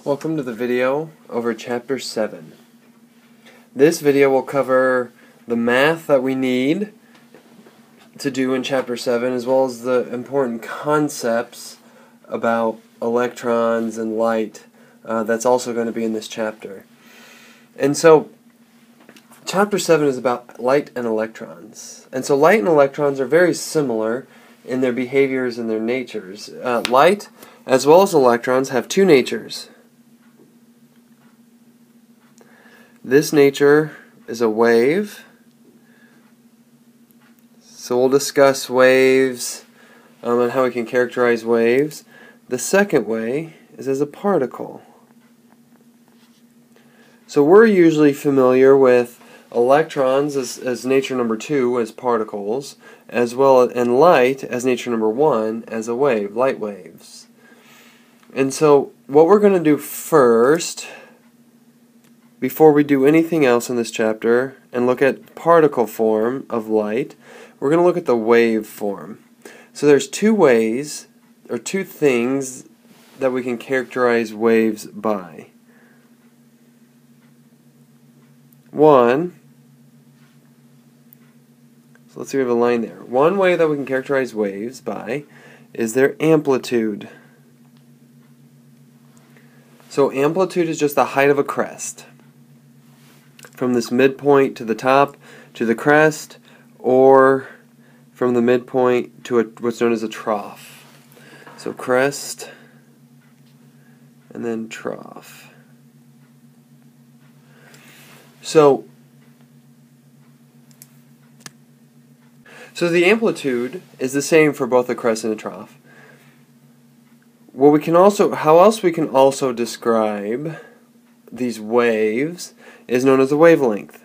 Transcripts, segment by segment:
Welcome to the video over Chapter 7. This video will cover the math that we need to do in Chapter 7, as well as the important concepts about electrons and light that's also going to be in this chapter. And so, Chapter 7 is about light and electrons. And so light and electrons are very similar in their behaviors and their natures. Light, as well as electrons, have two natures. This nature is a wave. So we'll discuss waves and how we can characterize waves. The second way is as a particle. So we're usually familiar with electrons as nature number 2 as particles, as well as and light as nature number 1 as a wave, light waves. And so what we're going to do first, before we do anything else in this chapter and look at particle form of light, we're going to look at the wave form. So there's two ways, or two things, that we can characterize waves by. One, so let's see, we have a line there. One way that we can characterize waves by is their amplitude. So amplitude is just the height of a crest, from this midpoint to the top to the crest, or from the midpoint to what's known as a trough. So crest and then trough. So the amplitude is the same for both a crest and a trough. How else we can also describe these waves is known as a wavelength.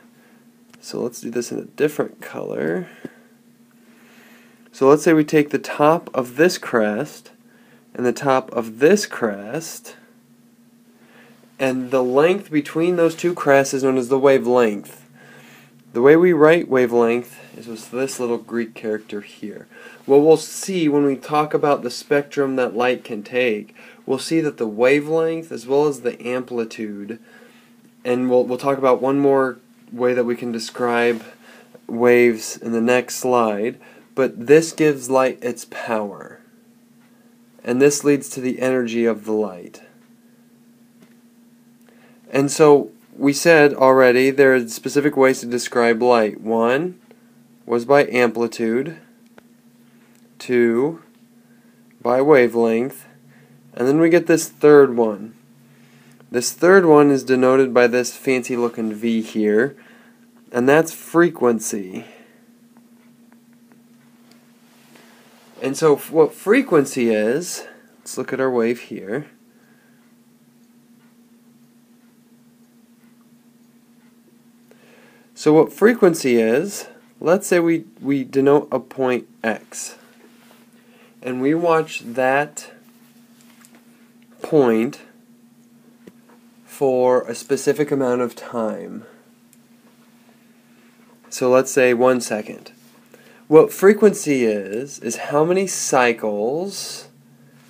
So let's do this in a different color. So let's say we take the top of this crest and the top of this crest, and the length between those two crests is known as the wavelength. The way we write wavelength is with this little Greek character here. What we'll see when we talk about the spectrum that light can take, we'll see that the wavelength as well as the amplitude, and we'll talk about one more way that we can describe waves in the next slide, but this gives light its power. And this leads to the energy of the light. And so we said already there are specific ways to describe light. One was by amplitude, 2 by wavelength, and then we get this third one. This third one is denoted by this fancy looking V here, and that's frequency. And so what frequency is, let's look at our wave here. So what frequency is, let's say we denote a point X, and we watch that point for a specific amount of time. So let's say 1 second. What frequency is how many cycles,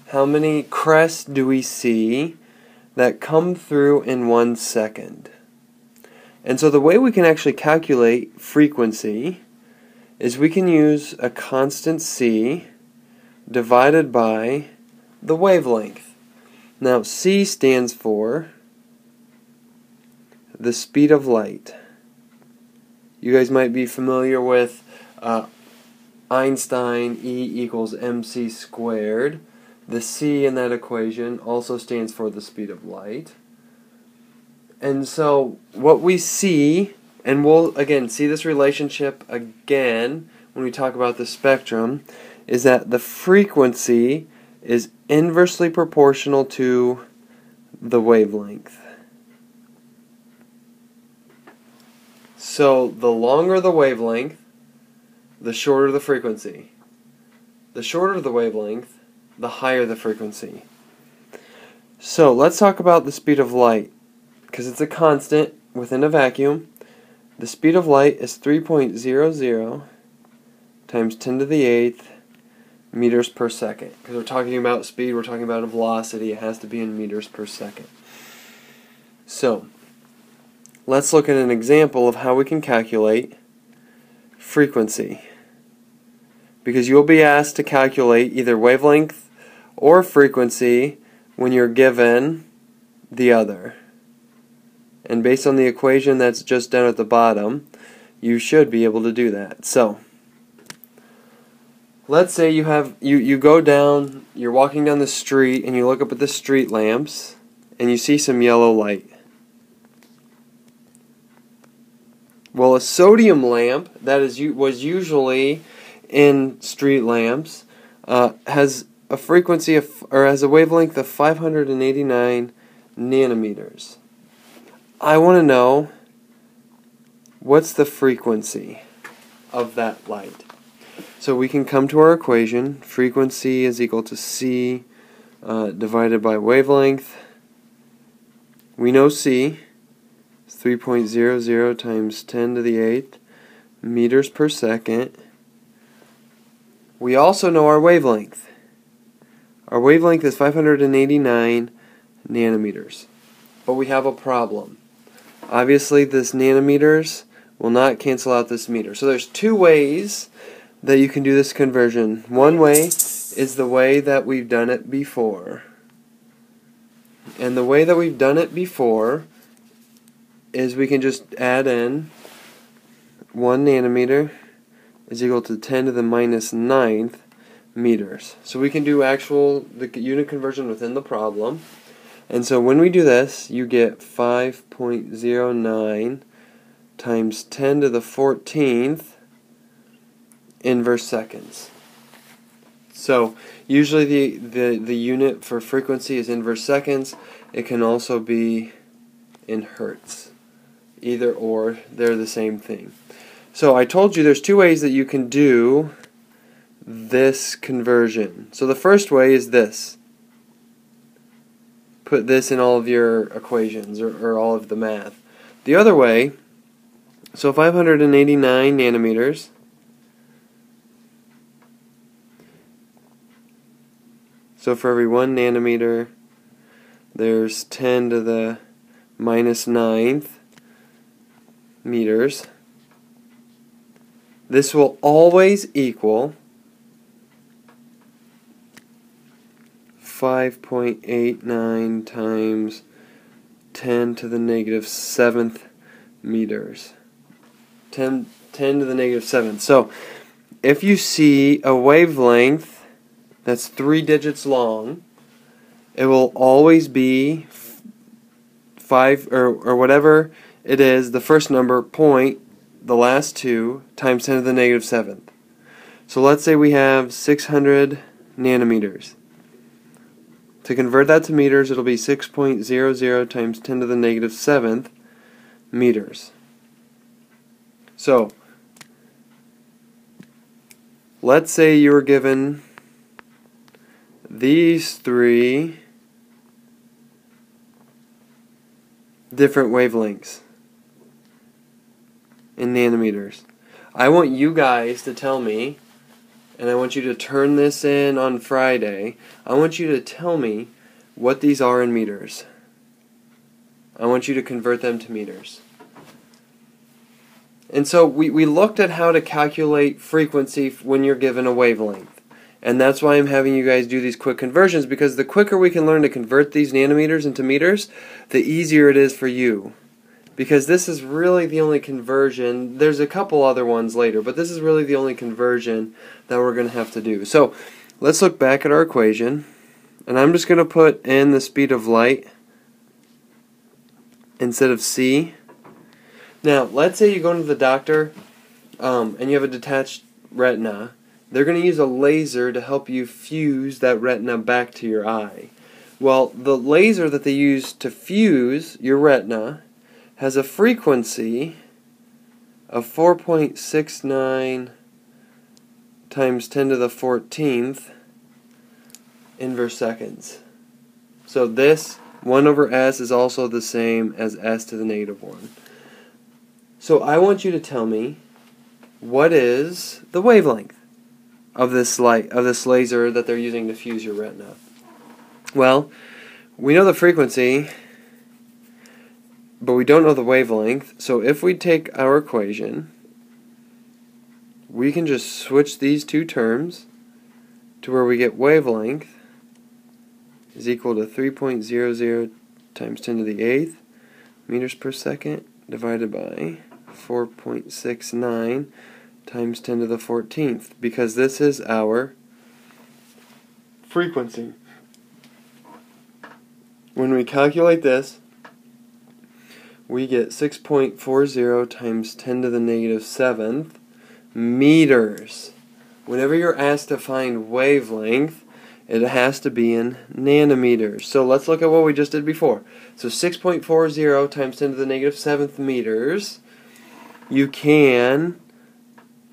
how many crests do we see that come through in 1 second. And so the way we can actually calculate frequency is we can use a constant c divided by the wavelength. Now c stands for the speed of light. You guys might be familiar with Einstein, E equals mc squared. The c in that equation also stands for the speed of light. And so what we see, and we'll again see this relationship again when we talk about the spectrum, is that the frequency is inversely proportional to the wavelength. So the longer the wavelength, the shorter the frequency. The shorter the wavelength, the higher the frequency. So let's talk about the speed of light, because it's a constant within a vacuum. The speed of light is 3.00 times 10 to the 8th meters per second. Because we're talking about speed, we're talking about a velocity, it has to be in meters per second. So, let's look at an example of how we can calculate frequency. Because you'll be asked to calculate either wavelength or frequency when you're given the other. And based on the equation that's just down at the bottom, you should be able to do that. So, let's say you go down, you're walking down the street and you look up at the street lamps and you see some yellow light. Well, a sodium lamp that was usually in street lamps has a frequency has a wavelength of 589 nanometers. I want to know what's the frequency of that light. So we can come to our equation. Frequency is equal to C divided by wavelength. We know C is 3.00 times 10 to the 8th meters per second. We also know our wavelength. Our wavelength is 589 nanometers. But we have a problem. Obviously, this nanometers will not cancel out this meter. So there's two ways that you can do this conversion. One way is the way that we've done it before. And the way that we've done it before is we can just add in 1 nanometer is equal to 10 to the minus 9th meters. So we can do the unit conversion within the problem. And so when we do this, you get 5.09 times 10 to the 14th inverse seconds. So usually the unit for frequency is inverse seconds. It can also be in hertz. Either or, they're the same thing. So I told you there's two ways that you can do this conversion. So the first way is this. Put this in all of your equations or all of the math. The other way, so 589 nanometers so for every 1 nanometer there's 10 to the minus 9th meters. This will always equal 5.89 times 10 to the negative 7th meters. 10 to the negative 7th. So, if you see a wavelength that's 3 digits long, it will always be 5 or whatever it is, the first number, point, the last two, times 10 to the negative 7th. So let's say we have 600 nanometers. To convert that to meters, it'll be 6.00 times 10 to the negative 7th meters. So, let's say you were given these three different wavelengths in nanometers. I want you guys to tell me, and I want you to turn this in on Friday, I want you to tell me what these are in meters. I want you to convert them to meters. And so we looked at how to calculate frequency when you're given a wavelength. And that's why I'm having you guys do these quick conversions, because the quicker we can learn to convert these nanometers into meters, the easier it is for you. Because this is really the only conversion. There's a couple other ones later, but this is really the only conversion that we're going to have to do. So let's look back at our equation. And I'm just going to put in the speed of light instead of c. Now, let's say you go into the doctor and you have a detached retina. They're going to use a laser to help you fuse that retina back to your eye. Well, the laser that they use to fuse your retina has a frequency of 4.69 times 10 to the 14th inverse seconds. So this 1 over s is also the same as s to the negative 1. So I want you to tell me, what is the wavelength of this light, of this laser that they're using to fuse your retina? Well, we know the frequency but we don't know the wavelength. So if we take our equation, we can just switch these two terms to where we get wavelength is equal to 3.00 times 10 to the 8th meters per second divided by 4.69 times 10 to the 14th, because this is our frequency. When we calculate this, we get 6.40 times 10 to the negative 7th meters. Whenever you're asked to find wavelength, it has to be in nanometers. So let's look at what we just did before. So 6.40 times 10 to the negative 7th meters, you can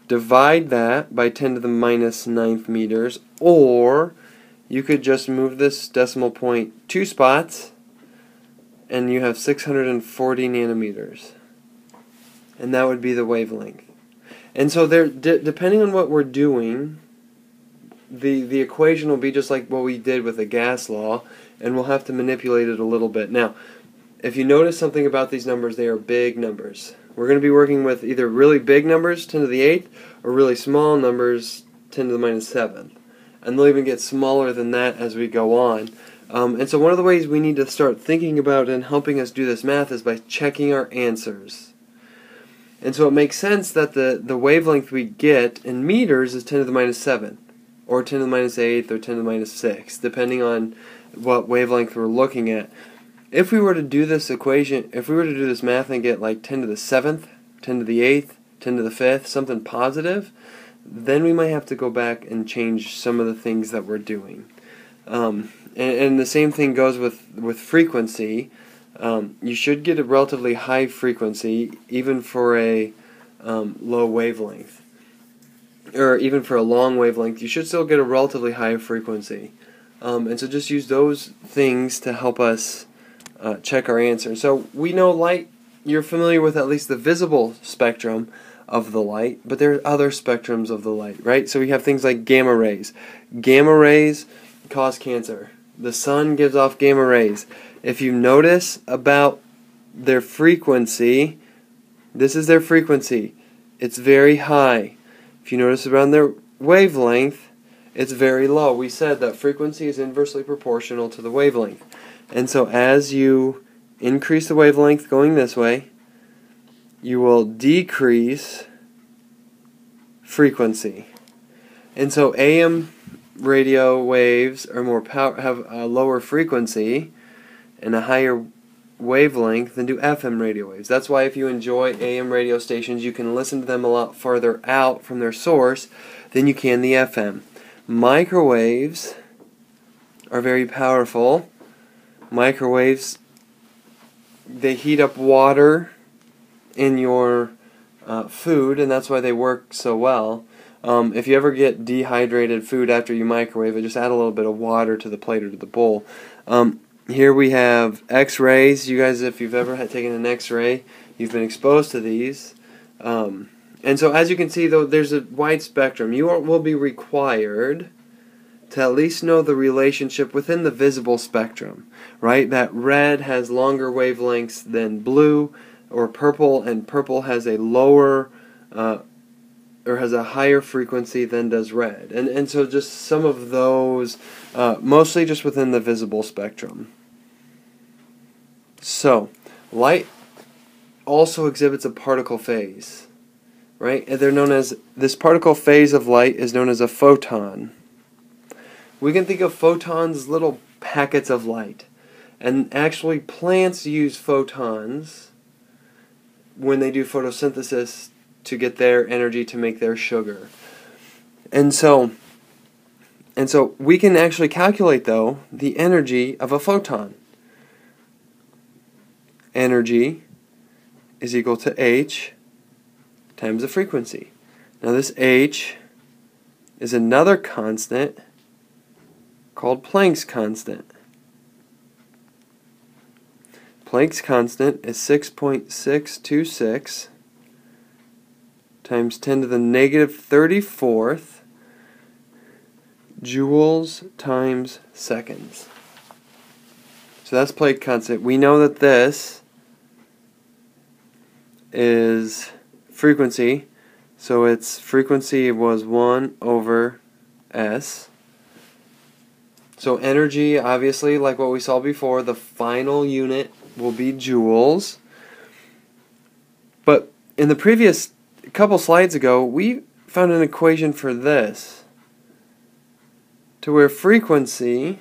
divide that by 10 to the minus 9th meters, or you could just move this decimal point 2 spots and you have 640 nanometers. And that would be the wavelength. And so there, depending on what we're doing, the equation will be just like what we did with the gas law, and we'll have to manipulate it a little bit. Now, if you notice something about these numbers, they are big numbers. We're going to be working with either really big numbers, 10 to the 8th, or really small numbers, 10 to the minus 7th. And they'll even get smaller than that as we go on. And so one of the ways we need to start thinking about and helping us do this math is by checking our answers. And so it makes sense that the wavelength we get in meters is 10 to the minus 7th, or 10 to the minus 8th, or 10 to the minus 6th, depending on what wavelength we're looking at. If we were to do this equation, if we were to do this math and get like 10 to the 7th, 10 to the 8th, 10 to the 5th, something positive, then we might have to go back and change some of the things that we're doing. And the same thing goes with frequency. You should get a relatively high frequency, even for a low wavelength. Or even for a long wavelength, you should still get a relatively high frequency. And so just use those things to help us check our answer. So we know light, you're familiar with at least the visible spectrum of the light, but there are other spectrums of the light, right? So we have things like gamma rays. Gamma rays cause cancer. The sun gives off gamma rays. If you notice about their frequency, this is their frequency. It's very high. If you notice around their wavelength, it's very low. We said that frequency is inversely proportional to the wavelength. And so as you increase the wavelength going this way, you will decrease frequency. And so AM radio waves are more have a lower frequency and a higher wavelength than do FM radio waves. That's why if you enjoy AM radio stations, you can listen to them a lot farther out from their source than you can the FM. Microwaves are very powerful. Microwaves, they heat up water in your food, and that's why they work so well. If you ever get dehydrated food after you microwave it, just add a little bit of water to the plate or to the bowl. Here we have X-rays. You guys, if you've ever taken an X-ray, you've been exposed to these. And so as you can see, though, there's a wide spectrum. You will be required to at least know the relationship within the visible spectrum, right? That red has longer wavelengths than blue or purple, and purple has a lower or has a higher frequency than does red. And so just some of those, mostly just within the visible spectrum. So, light also exhibits a particle phase, right? And they're known as, this particle phase of light is known as a photon. We can think of photons as little packets of light. And actually plants use photons when they do photosynthesis to get their energy to make their sugar. And so we can actually calculate, though, the energy of a photon. Energy is equal to h times the frequency. Now this h is another constant called Planck's constant. Planck's constant is 6.626 times 10 to the negative 34th joules times seconds. So that's Planck's constant. We know that this is frequency. So its frequency was 1 over S. So energy, obviously, like what we saw before, the final unit will be joules. But in the previous couple slides ago, we found an equation for this, to where frequency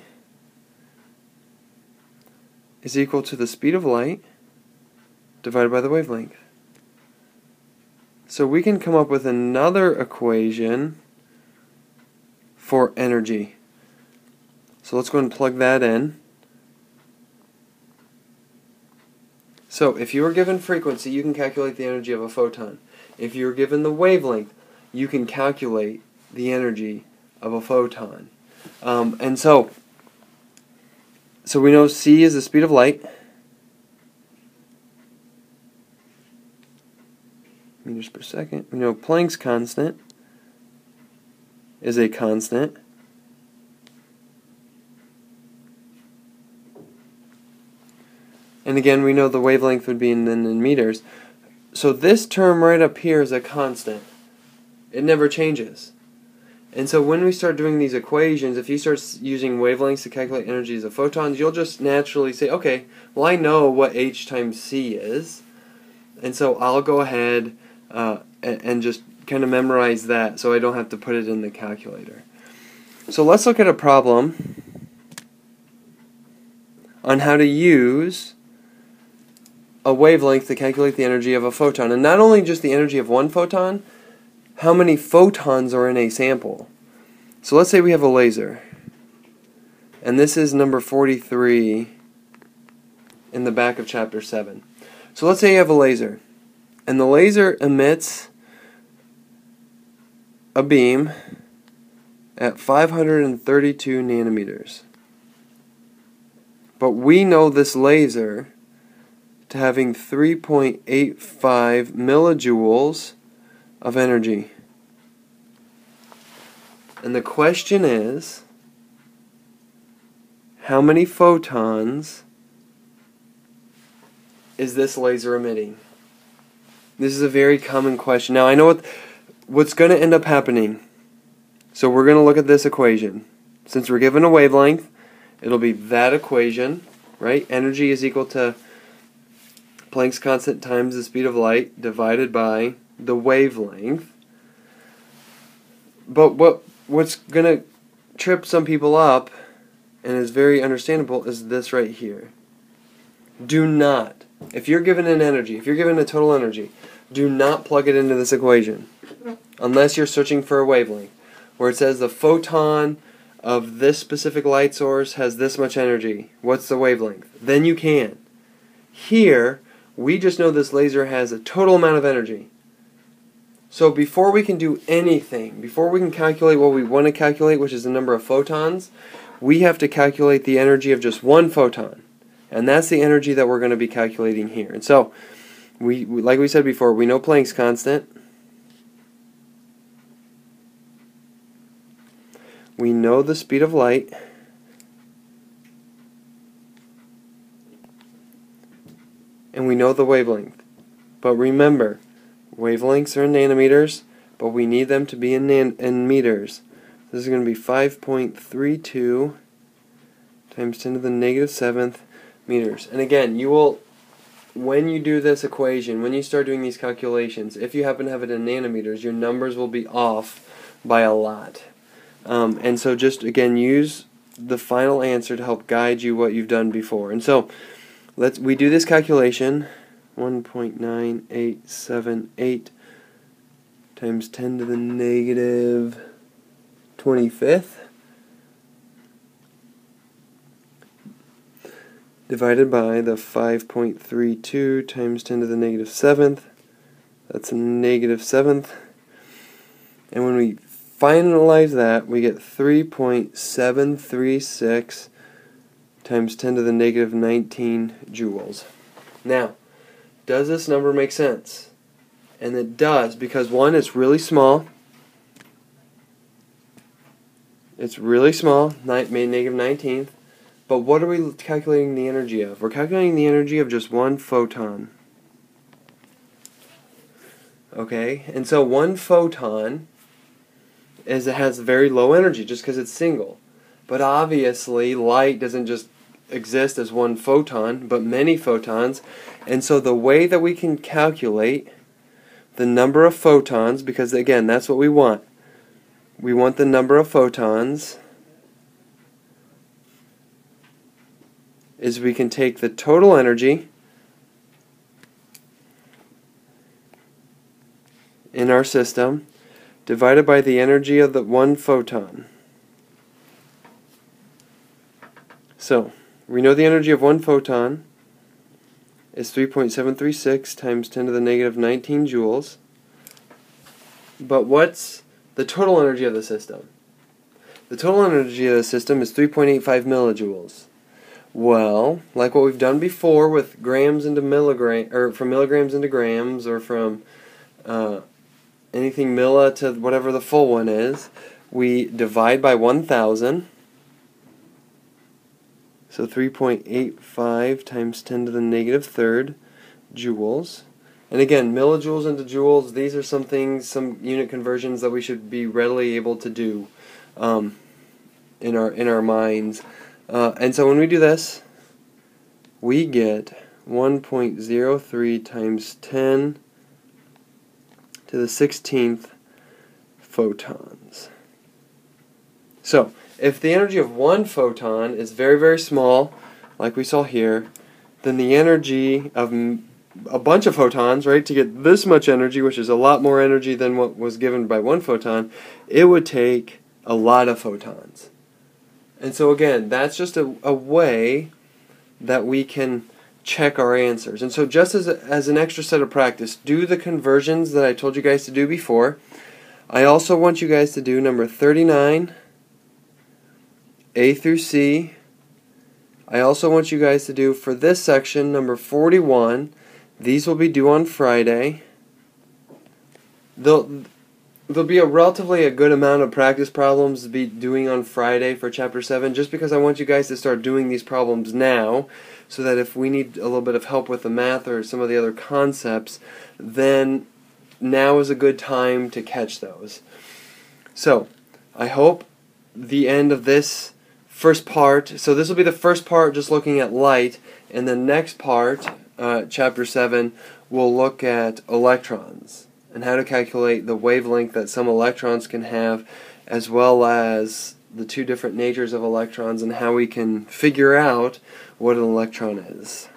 is equal to the speed of light divided by the wavelength. So we can come up with another equation for energy. So let's go and plug that in. So if you were given frequency, you can calculate the energy of a photon. If you were given the wavelength, you can calculate the energy of a photon. And so we know c is the speed of light. Meters per second. We know Planck's constant is a constant. And again, we know the wavelength would be in meters. So this term right up here is a constant. It never changes. And so when we start doing these equations, if you start using wavelengths to calculate energies of photons, you'll just naturally say, okay, well I know what h times c is, and so I'll go ahead and just kind of memorize that so I don't have to put it in the calculator. So let's look at a problem on how to use a wavelength to calculate the energy of a photon. And not only just the energy of one photon, how many photons are in a sample. So let's say we have a laser, and this is number 43 in the back of chapter 7. So let's say you have a laser, and the laser emits a beam at 532 nanometers. But we know this laser to having 3.85 millijoules of energy. And the question is, how many photons is this laser emitting? This is a very common question. Now I know what's going to end up happening. So we're going to look at this equation. Since we're given a wavelength, it'll be that equation, right? Energy is equal to Planck's constant times the speed of light divided by the wavelength. But what's going to trip some people up, and is very understandable, is this right here. Do not, if you're given an energy, if you're given a total energy, do not plug it into this equation unless you're searching for a wavelength where it says the photon of this specific light source has this much energy. What's the wavelength? Then you can. Here, we just know this laser has a total amount of energy. So before we can do anything, before we can calculate what we want to calculate, which is the number of photons, we have to calculate the energy of just one photon. And that's the energy that we're going to be calculating here. And so, like we said before, we know Planck's constant. We know the speed of light. And we know the wavelength. But remember, wavelengths are in nanometers, but we need them to be in meters. This is going to be 5.32 times 10 to the negative 7th meters. And again, you will, when you do this equation, when you start doing these calculations, if you happen to have it in nanometers, your numbers will be off by a lot. And so just, again, use the final answer to help guide you what you've done before. And so, we do this calculation, 1.9878 times 10 to the negative 25th divided by the 5.32 times 10 to the negative 7th. That's a negative 7th. And when we finalize that, we get 3.736 times 10 to the negative 19 joules. Now, does this number make sense? And it does, because one, it's really small. It's really small, made negative 19th. But what are we calculating the energy of? We're calculating the energy of just one photon. Okay, and so one photon it has very low energy just because it's single. But obviously light doesn't just exist as one photon, but many photons. And so the way that we can calculate the number of photons, because again, that's what we want. We want the number of photons, is we can take the total energy in our system divided by the energy of the one photon. So, we know the energy of one photon is 3.736 times 10 to the negative 19 joules. But what's the total energy of the system? The total energy of the system is 3.85 millijoules. Well, like what we've done before with grams into milligrams, or from milligrams into grams, or from anything milli to whatever the full one is, we divide by 1,000. So 3.85 times 10 to the negative third joules. And again, millijoules into joules, these are some things, some unit conversions that we should be readily able to do in our minds. And so when we do this, we get 1.03 times 10 to the 16th photons. So, if the energy of one photon is very, very small, like we saw here, then the energy of a bunch of photons, right, to get this much energy, which is a lot more energy than what was given by one photon, it would take a lot of photons. And so again, that's just a way that we can check our answers. And so just as an extra set of practice, do the conversions that I told you guys to do before. I also want you guys to do number 39, A through C. I also want you guys to do, for this section, number 41. These will be due on Friday. There'll be a relatively good amount of practice problems to be doing on Friday for Chapter 7, just because I want you guys to start doing these problems now, so that if we need a little bit of help with the math or some of the other concepts, then now is a good time to catch those. So, I hope the end of this first part, so this will be the first part just looking at light, and the next part, Chapter 7, will look at electrons and how to calculate the wavelength that some electrons can have, as well as the two different natures of electrons and how we can figure out what an electron is.